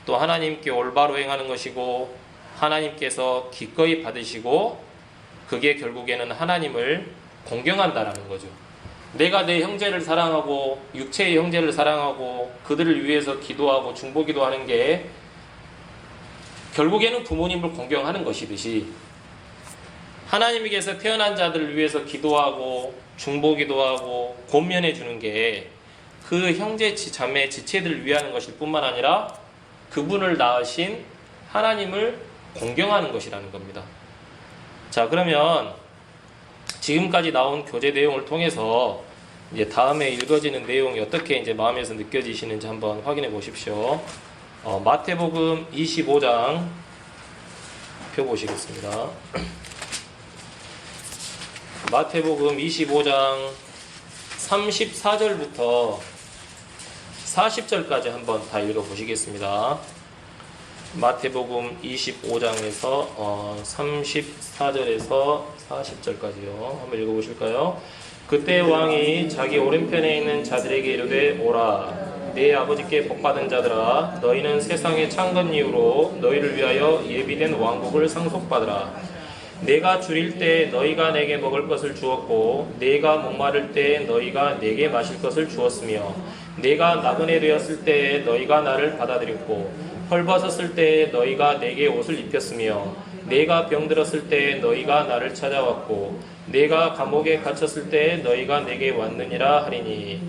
A: 또 하나님께 올바로 행하는 것이고 하나님께서 기꺼이 받으시고 그게 결국에는 하나님을 공경한다라는 거죠. 내가 내 형제를 사랑하고 육체의 형제를 사랑하고 그들을 위해서 기도하고 중보기도 하는 게 결국에는 부모님을 공경하는 것이듯이 하나님께서 태어난 자들을 위해서 기도하고 중보기도하고 권면해 주는 게 그 형제 자매 지체들을 위하는 것일 뿐만 아니라 그분을 낳으신 하나님을 공경하는 것이라는 겁니다. 자, 그러면 지금까지 나온 교재 내용을 통해서 이제 다음에 읽어지는 내용이 어떻게 이제 마음에서 느껴지시는지 한번 확인해 보십시오. 마태복음 25장 표 보시겠습니다. 마태복음 25장 34절부터 40절까지 한번 다 읽어 보시겠습니다. 마태복음 25장에서 34절에서 40절까지요. 한번 읽어 보실까요? 그때 왕이 자기 오른편에 있는 자들에게 이르되 오라 내 아버지께 복받은 자들아 너희는 세상의 창건 이후로 너희를 위하여 예비된 왕국을 상속받으라. 내가 줄일 때 너희가 내게 먹을 것을 주었고 내가 목마를 때 너희가 내게 마실 것을 주었으며 내가 나그네 되었을 때 너희가 나를 받아들였고 헐벗었을 때 너희가 내게 옷을 입혔으며 내가 병들었을 때 너희가 나를 찾아왔고 내가 감옥에 갇혔을 때 너희가 내게 왔느니라 하리니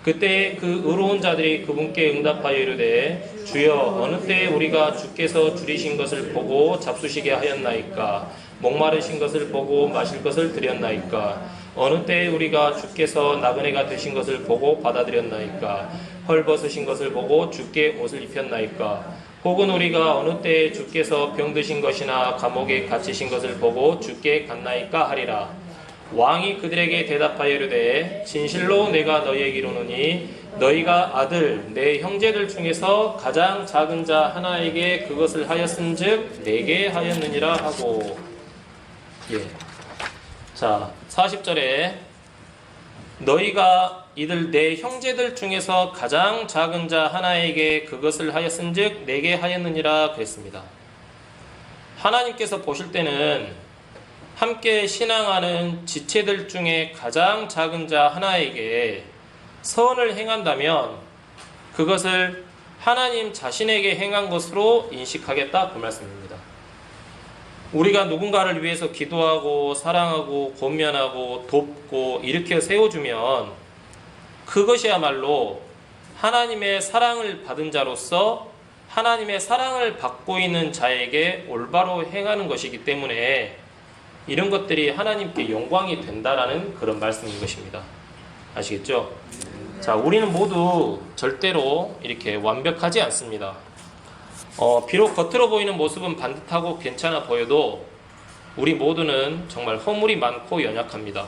A: 그때 그 의로운 자들이 그분께 응답하여 이르되 주여 어느 때 우리가 주께서 줄이신 것을 보고 잡수시게 하였나이까 목마르신 것을 보고 마실 것을 드렸나이까 어느 때 우리가 주께서 나그네가 되신 것을 보고 받아들였나이까 헐벗으신 것을 보고 주께 옷을 입혔나이까 혹은 우리가 어느 때 주께서 병드신 것이나 감옥에 갇히신 것을 보고 주께 갔나이까 하리라. 왕이 그들에게 대답하여 이르되 진실로 내가 너희에게 이르노니 너희가 아들 내 형제들 중에서 가장 작은 자 하나에게 그것을 하였은즉 내게 하였느니라 하고. 자 40절에 너희가 이들 내 형제들 중에서 가장 작은 자 하나에게 그것을 하였은즉 내게 하였느니라 그랬습니다. 하나님께서 보실 때는 함께 신앙하는 지체들 중에 가장 작은 자 하나에게 선을 행한다면 그것을 하나님 자신에게 행한 것으로 인식하겠다 그 말씀입니다. 우리가 누군가를 위해서 기도하고 사랑하고 권면하고 돕고 일으켜 세워주면 그것이야말로 하나님의 사랑을 받은 자로서 하나님의 사랑을 받고 있는 자에게 올바로 행하는 것이기 때문에 이런 것들이 하나님께 영광이 된다라는 그런 말씀인 것입니다. 아시겠죠? 자, 우리는 모두 절대로 이렇게 완벽하지 않습니다. 비록 겉으로 보이는 모습은 반듯하고 괜찮아 보여도 우리 모두는 정말 허물이 많고 연약합니다.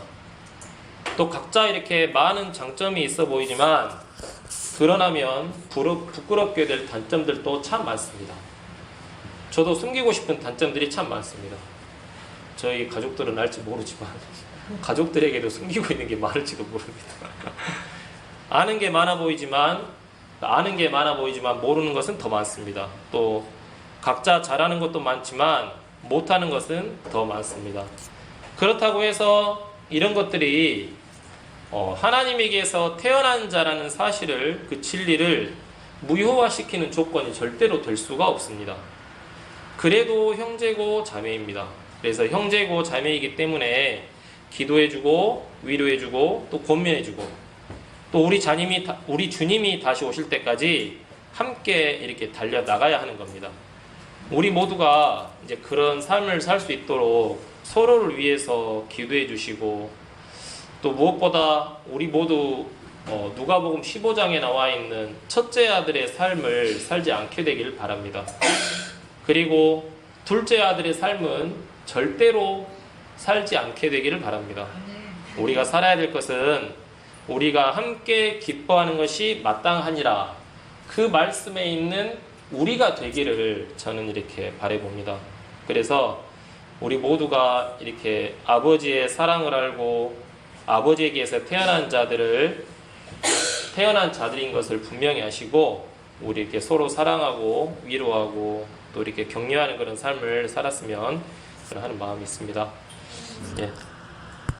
A: 또 각자 이렇게 많은 장점이 있어 보이지만 드러나면 부끄럽게 될 단점들도 참 많습니다. 저도 숨기고 싶은 단점들이 참 많습니다. 저희 가족들은 알지 모르지만 가족들에게도 숨기고 있는 게 많을지도 모릅니다. 아는 게 많아 보이지만 모르는 것은 더 많습니다. 또 각자 잘하는 것도 많지만 못하는 것은 더 많습니다. 그렇다고 해서 이런 것들이 하나님에게서 태어난 자라는 사실을 그 진리를 무효화시키는 조건이 절대로 될 수가 없습니다. 그래도 형제고 자매입니다. 그래서 형제고 자매이기 때문에 기도해주고 위로해주고 또 권면해주고 또 우리 주님이 다시 오실 때까지 함께 이렇게 달려나가야 하는 겁니다. 우리 모두가 이제 그런 삶을 살 수 있도록 서로를 위해서 기도해 주시고 또 무엇보다 우리 모두 누가복음 15장에 나와 있는 첫째 아들의 삶을 살지 않게 되길 바랍니다. 그리고 둘째 아들의 삶은 절대로 살지 않게 되기를 바랍니다. 우리가 살아야 될 것은 우리가 함께 기뻐하는 것이 마땅하니라 그 말씀에 있는 우리가 되기를 저는 이렇게 바라봅니다. 그래서 우리 모두가 이렇게 아버지의 사랑을 알고 아버지에게서 태어난 자들인 것을 분명히 아시고 우리 이렇게 서로 사랑하고 위로하고 또 이렇게 격려하는 그런 삶을 살았으면 하는 마음이 있습니다. 예.